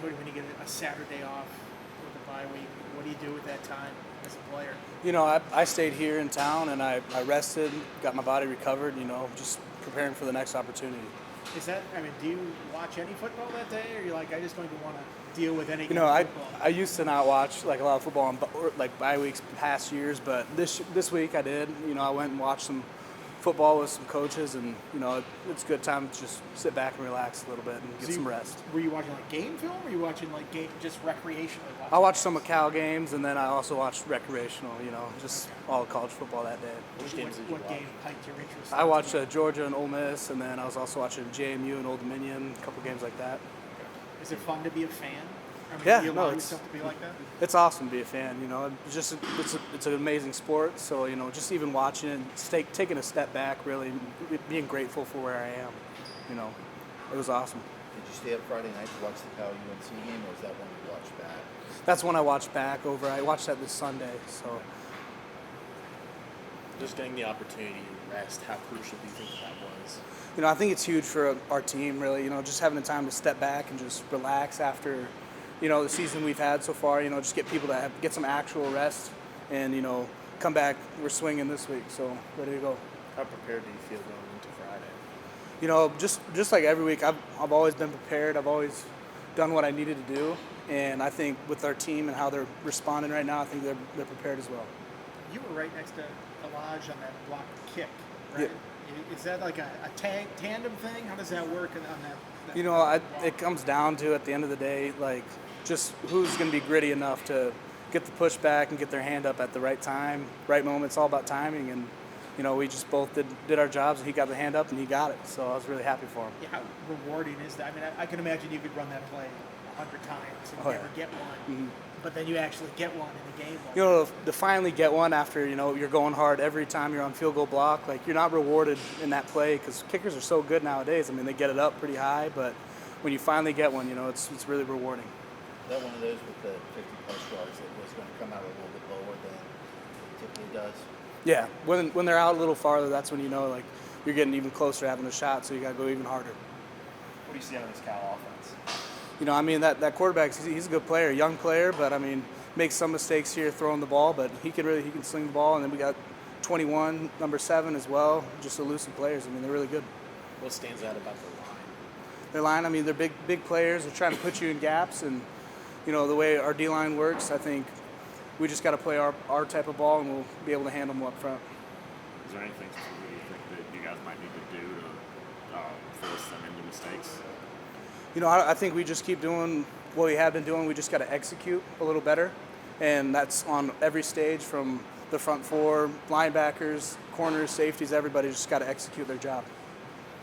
Kody, when you get a Saturday off with a bye week, what do you do with that time as a player? I stayed here in town and I rested, got my body recovered, just preparing for the next opportunity. Do you watch any football that day, or you're like, I just don't even want to deal with any kind of football? I used to not watch like a lot of football on like bye weeks past years, but this week I did. I went and watched some football with some coaches, and it's a good time to just sit back and relax a little bit and get some rest. Were you watching like game film, or were you watching like just recreationally? I watched some of Cal games, and then I also watched recreational. Just all college football that day. Which games did you watch? What game piqued your interest? I watched Georgia and Ole Miss, and then I was also watching JMU and Old Dominion, a couple games like that. Is it fun to be a fan? Yeah, do you allow yourself to be like that? It's awesome to be a fan. It's an amazing sport. So just even watching it, taking a step back, really being grateful for where I am. It was awesome. Did you stay up Friday night to watch the Cal UNC game, or was that one you watched back? That's when I watched back over. I watched that this Sunday. So just getting the opportunity to rest, how crucial do you think that was? I think it's huge for our team. Really, just having the time to step back and just relax after. The season we've had so far, just get people to get some actual rest and, come back. We're swinging this week, so ready to go. How prepared do you feel going into Friday? Just like every week, I've always been prepared. I've always done what I needed to do, and I think with our team and how they're responding right now, I think they're prepared as well. You were right next to Elijah on that block kick, right? Yeah. Is that like a tandem thing? How does that work on that? It comes down to, at the end of the day, like, just who's going to be gritty enough to get the push back and get their hand up at the right time, right moment. It's all about timing, and we just both did our jobs, and he got the hand up and he got it. So I was really happy for him. Yeah, how rewarding is that? I can imagine you could run that play 100 times and never get one, but then you actually get one in the game. To finally get one after you're going hard every time you're on field goal block, like you're not rewarded in that play because kickers are so good nowadays. They get it up pretty high, but when you finally get one, it's really rewarding. Is that one of those with the 50-plus yards that was going to come out a little bit lower than it typically does? Yeah, when they're out a little farther, that's when like you're getting even closer to having a shot, so you got to go even harder. What do you see out of this Cal offense? That quarterback, he's a good player, young player, but makes some mistakes here throwing the ball, but he can sling the ball, and then we got 21, number 7 as well, just elusive players. They're really good. What stands out about their line? They're big players. They're trying to put you in gaps, and the way our D-line works, I think we just got to play our type of ball, and we'll be able to handle them up front. Is there anything specifically you think that you guys might need to do to force them into mistakes? I think we just keep doing what we have been doing. We just got to execute a little better, and that's on every stage from the front four, linebackers, corners, safeties. Everybody just got to execute their job.